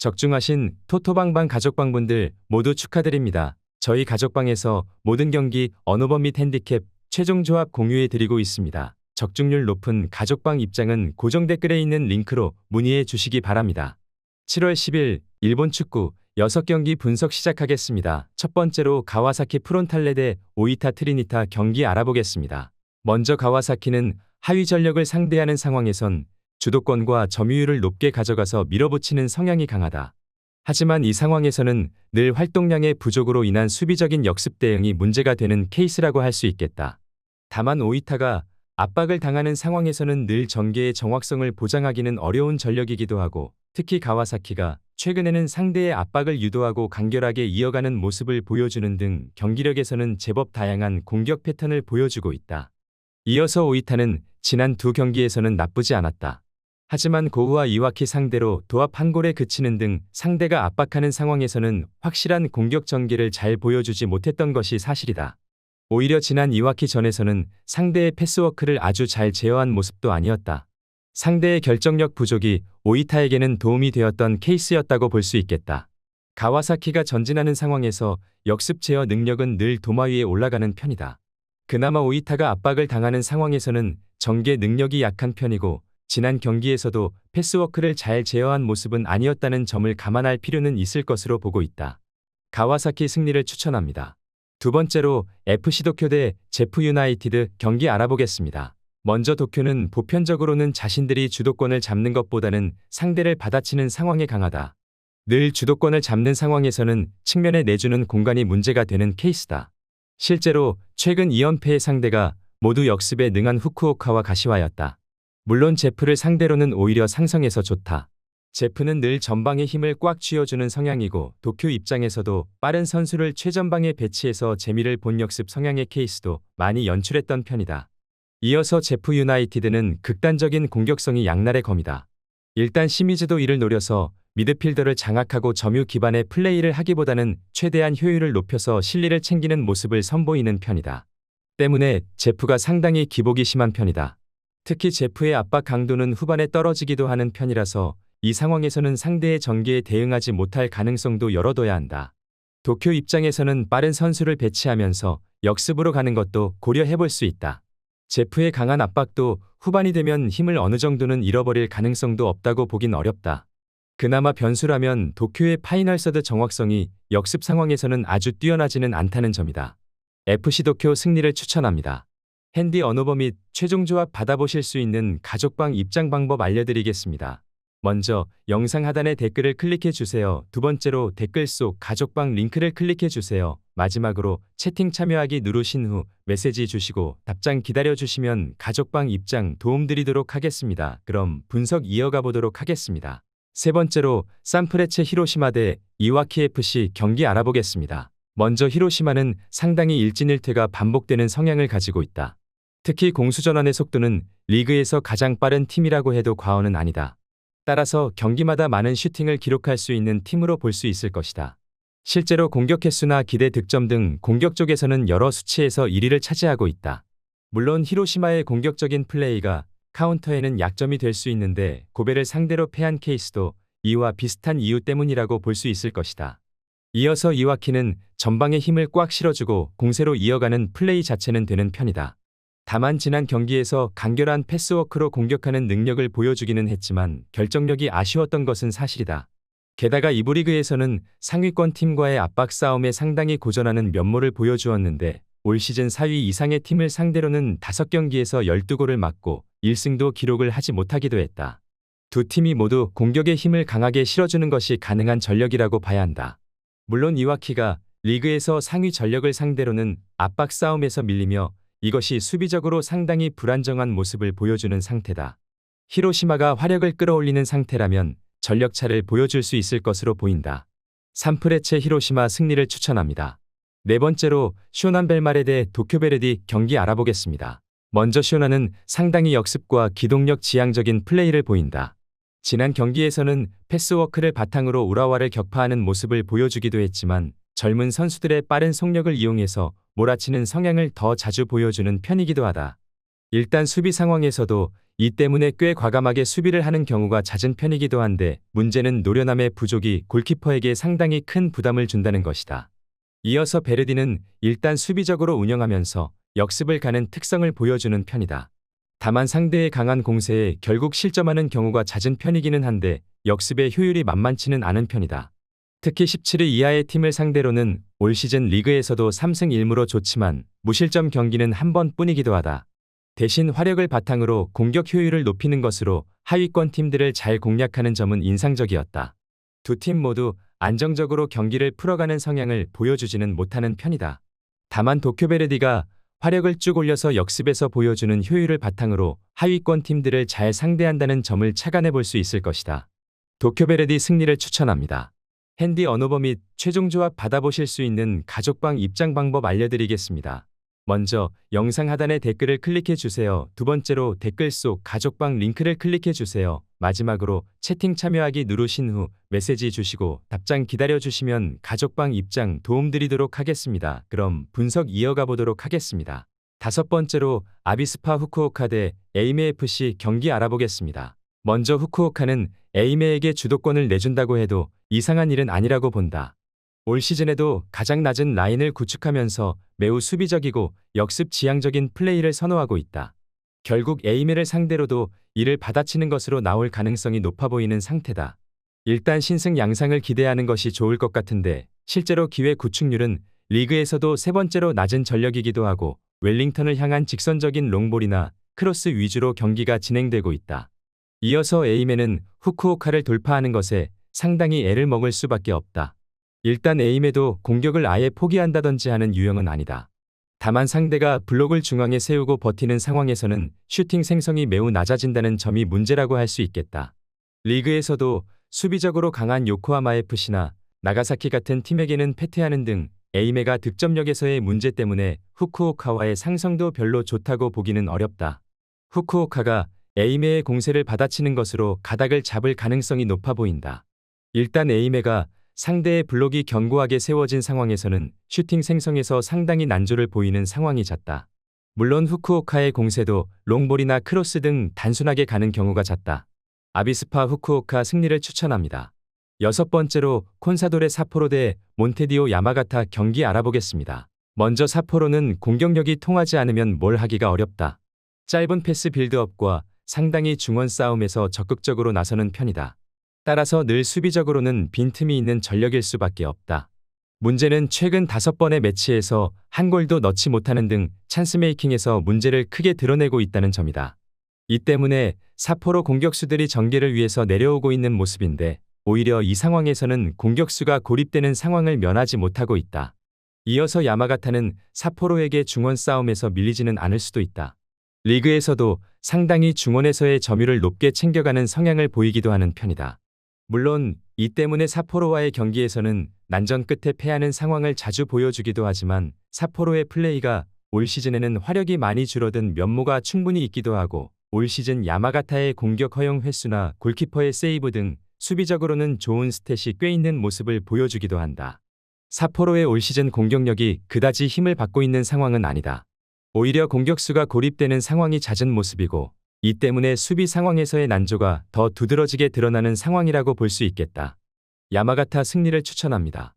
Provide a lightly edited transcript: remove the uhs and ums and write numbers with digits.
적중하신 토토방방 가족방분들 모두 축하드립니다. 저희 가족방에서 모든 경기 언어범 및 핸디캡 최종 조합 공유해 드리고 있습니다. 적중률 높은 가족방 입장은 고정 댓글에 있는 링크로 문의해 주시기 바랍니다. 7월 10일 일본 축구 6경기 분석 시작하겠습니다. 첫 번째로 가와사키 프론탈레 대 오이타 트리니타 경기 알아보겠습니다. 먼저 가와사키는 하위 전력을 상대하는 상황에선 주도권과 점유율을 높게 가져가서 밀어붙이는 성향이 강하다. 하지만 이 상황에서는 늘 활동량의 부족으로 인한 수비적인 역습 대응이 문제가 되는 케이스라고 할 수 있겠다. 다만 오이타가 압박을 당하는 상황에서는 늘 전개의 정확성을 보장하기는 어려운 전력이기도 하고, 특히 가와사키가 최근에는 상대의 압박을 유도하고 간결하게 이어가는 모습을 보여주는 등 경기력에서는 제법 다양한 공격 패턴을 보여주고 있다. 이어서 오이타는 지난 두 경기에서는 나쁘지 않았다. 하지만 고우와 이와키 상대로 도합 한 골에 그치는 등 상대가 압박하는 상황에서는 확실한 공격 전개를 잘 보여주지 못했던 것이 사실이다. 오히려 지난 이와키 전에서는 상대의 패스워크를 아주 잘 제어한 모습도 아니었다. 상대의 결정력 부족이 오이타에게는 도움이 되었던 케이스였다고 볼 수 있겠다. 가와사키가 전진하는 상황에서 역습 제어 능력은 늘 도마 위에 올라가는 편이다. 그나마 오이타가 압박을 당하는 상황에서는 전개 능력이 약한 편이고, 지난 경기에서도 패스워크를 잘 제어한 모습은 아니었다는 점을 감안할 필요는 있을 것으로 보고 있다. 가와사키 승리를 추천합니다. 두 번째로 FC 도쿄 대 제프 유나이티드 경기 알아보겠습니다. 먼저 도쿄는 보편적으로는 자신들이 주도권을 잡는 것보다는 상대를 받아치는 상황에 강하다. 늘 주도권을 잡는 상황에서는 측면에 내주는 공간이 문제가 되는 케이스다. 실제로 최근 2연패의 상대가 모두 역습에 능한 후쿠오카와 가시와였다. 물론 제프를 상대로는 오히려 상성에서 좋다. 제프는 늘 전방에 힘을 꽉 쥐어주는 성향이고, 도쿄 입장에서도 빠른 선수를 최전방에 배치해서 재미를 본 역습 성향의 케이스도 많이 연출했던 편이다. 이어서 제프 유나이티드는 극단적인 공격성이 양날의 검이다. 일단 시미즈도 이를 노려서 미드필더를 장악하고 점유 기반의 플레이를 하기보다는 최대한 효율을 높여서 실리를 챙기는 모습을 선보이는 편이다. 때문에 제프가 상당히 기복이 심한 편이다. 특히 제프의 압박 강도는 후반에 떨어지기도 하는 편이라서 이 상황에서는 상대의 전개에 대응하지 못할 가능성도 열어둬야 한다. 도쿄 입장에서는 빠른 선수를 배치하면서 역습으로 가는 것도 고려해볼 수 있다. 제프의 강한 압박도 후반이 되면 힘을 어느 정도는 잃어버릴 가능성도 없다고 보긴 어렵다. 그나마 변수라면 도쿄의 파이널 서드 정확성이 역습 상황에서는 아주 뛰어나지는 않다는 점이다. FC 도쿄 승리를 추천합니다. 핸디 언어버 및 최종 조합 받아보실 수 있는 가족방 입장 방법 알려드리겠습니다. 먼저 영상 하단의 댓글을 클릭해 주세요. 두 번째로 댓글 속 가족방 링크를 클릭해 주세요. 마지막으로 채팅 참여하기 누르신 후 메시지 주시고 답장 기다려 주시면 가족방 입장 도움드리도록 하겠습니다. 그럼 분석 이어가 보도록 하겠습니다. 세 번째로 산프레체 히로시마 대 이와키 FC 경기 알아보겠습니다. 먼저 히로시마는 상당히 일진일퇴가 반복되는 성향을 가지고 있다. 특히 공수전환의 속도는 리그에서 가장 빠른 팀이라고 해도 과언은 아니다. 따라서 경기마다 많은 슈팅을 기록할 수 있는 팀으로 볼 수 있을 것이다. 실제로 공격 횟수나 기대 득점 등 공격 쪽에서는 여러 수치에서 1위를 차지하고 있다. 물론 히로시마의 공격적인 플레이가 카운터에는 약점이 될 수 있는데, 고베를 상대로 패한 케이스도 이와 비슷한 이유 때문이라고 볼 수 있을 것이다. 이어서 이와키는 전방에 힘을 꽉 실어주고 공세로 이어가는 플레이 자체는 되는 편이다. 다만 지난 경기에서 간결한 패스워크로 공격하는 능력을 보여주기는 했지만 결정력이 아쉬웠던 것은 사실이다. 게다가 이부 리그에서는 상위권 팀과의 압박 싸움에 상당히 고전하는 면모를 보여주었는데, 올 시즌 4위 이상의 팀을 상대로는 5경기에서 12골을 맞고 1승도 기록을 하지 못하기도 했다. 두 팀이 모두 공격에 힘을 강하게 실어주는 것이 가능한 전력이라고 봐야 한다. 물론 이와키가 리그에서 상위 전력을 상대로는 압박 싸움에서 밀리며 이것이 수비적으로 상당히 불안정한 모습을 보여주는 상태다. 히로시마가 화력을 끌어올리는 상태라면 전력차를 보여줄 수 있을 것으로 보인다. 산프레체 히로시마 승리를 추천합니다. 네 번째로 쇼난 벨마레 대 도쿄 베르디 경기 알아보겠습니다. 먼저 쇼난은 상당히 역습과 기동력 지향적인 플레이를 보인다. 지난 경기에서는 패스워크를 바탕으로 우라와를 격파하는 모습을 보여주기도 했지만, 젊은 선수들의 빠른 속력을 이용해서 몰아치는 성향을 더 자주 보여주는 편이기도 하다. 일단 수비 상황에서도 이 때문에 꽤 과감하게 수비를 하는 경우가 잦은 편이기도 한데 문제는 노련함의 부족이 골키퍼에게 상당히 큰 부담을 준다는 것이다. 이어서 베르디는 일단 수비적으로 운영하면서 역습을 가는 특성을 보여주는 편이다. 다만 상대의 강한 공세에 결국 실점하는 경우가 잦은 편이기는 한데 역습의 효율이 만만치는 않은 편이다. 특히 17위 이하의 팀을 상대로는 올 시즌 리그에서도 3승 1무로 좋지만 무실점 경기는 한 번뿐이기도 하다. 대신 화력을 바탕으로 공격 효율을 높이는 것으로 하위권 팀들을 잘 공략하는 점은 인상적이었다. 두 팀 모두 안정적으로 경기를 풀어가는 성향을 보여주지는 못하는 편이다. 다만 도쿄 베르디가 화력을 쭉 올려서 역습에서 보여주는 효율을 바탕으로 하위권 팀들을 잘 상대한다는 점을 착안해 볼 수 있을 것이다. 도쿄 베르디 승리를 추천합니다. 핸디 언오버 및 최종 조합 받아보실 수 있는 가족방 입장 방법 알려드리겠습니다. 먼저 영상 하단의 댓글을 클릭해 주세요. 두 번째로 댓글 속 가족방 링크를 클릭해 주세요. 마지막으로 채팅 참여하기 누르신 후 메시지 주시고 답장 기다려 주시면 가족방 입장 도움드리도록 하겠습니다. 그럼 분석 이어가 보도록 하겠습니다. 다섯 번째로 아비스파 후쿠오카 대 에이메 FC 경기 알아보겠습니다. 먼저 후쿠오카는 에이메에게 주도권을 내준다고 해도 이상한 일은 아니라고 본다. 올 시즌에도 가장 낮은 라인을 구축하면서 매우 수비적이고 역습 지향적인 플레이를 선호하고 있다. 결국 에이메를 상대로도 이를 받아치는 것으로 나올 가능성이 높아 보이는 상태다. 일단 신승 양상을 기대하는 것이 좋을 것 같은데 실제로 기회 구축률은 리그에서도 세 번째로 낮은 전력이기도 하고 웰링턴을 향한 직선적인 롱볼이나 크로스 위주로 경기가 진행되고 있다. 이어서 에이메는 후쿠오카를 돌파하는 것에 상당히 애를 먹을 수밖에 없다. 일단 에이메도 공격을 아예 포기한다든지 하는 유형은 아니다. 다만 상대가 블록을 중앙에 세우고 버티는 상황에서는 슈팅 생성이 매우 낮아진다는 점이 문제라고 할 수 있겠다. 리그에서도 수비적으로 강한 요코하마 FC나 나가사키 같은 팀에게는 패퇴하는 등 에이메가 득점력에서의 문제 때문에 후쿠오카와의 상성도 별로 좋다고 보기는 어렵다. 후쿠오카가 에이메의 공세를 받아치는 것으로 가닥을 잡을 가능성이 높아 보인다. 일단 에이메가 상대의 블록이 견고하게 세워진 상황에서는 슈팅 생성에서 상당히 난조를 보이는 상황이 잦다. 물론 후쿠오카의 공세도 롱볼이나 크로스 등 단순하게 가는 경우가 잦다. 아비스파 후쿠오카 승리를 추천합니다. 여섯 번째로 콘사도레 사포로 대 몬테디오 야마가타 경기 알아보겠습니다. 먼저 사포로는 공격력이 통하지 않으면 뭘 하기가 어렵다. 짧은 패스 빌드업과 상당히 중원 싸움에서 적극적으로 나서는 편이다. 따라서 늘 수비적으로는 빈틈이 있는 전력일 수밖에 없다. 문제는 최근 5번의 매치에서 한 골도 넣지 못하는 등 찬스 메이킹에서 문제를 크게 드러내고 있다는 점이다. 이 때문에 사포로 공격수들이 전개를 위해서 내려오고 있는 모습인데 오히려 이 상황에서는 공격수가 고립되는 상황을 면하지 못하고 있다. 이어서 야마가타는 사포로에게 중원 싸움에서 밀리지는 않을 수도 있다. 리그에서도 상당히 중원에서의 점유율을 높게 챙겨가는 성향을 보이기도 하는 편이다. 물론 이 때문에 사포로와의 경기에서는 난전 끝에 패하는 상황을 자주 보여주기도 하지만 사포로의 플레이가 올 시즌에는 화력이 많이 줄어든 면모가 충분히 있기도 하고 올 시즌 야마가타의 공격 허용 횟수나 골키퍼의 세이브 등 수비적으로는 좋은 스탯이 꽤 있는 모습을 보여주기도 한다. 사포로의 올 시즌 공격력이 그다지 힘을 받고 있는 상황은 아니다. 오히려 공격수가 고립되는 상황이 잦은 모습이고 이 때문에 수비 상황에서의 난조가 더 두드러지게 드러나는 상황이라고 볼 수 있겠다. 야마가타 승리를 추천합니다.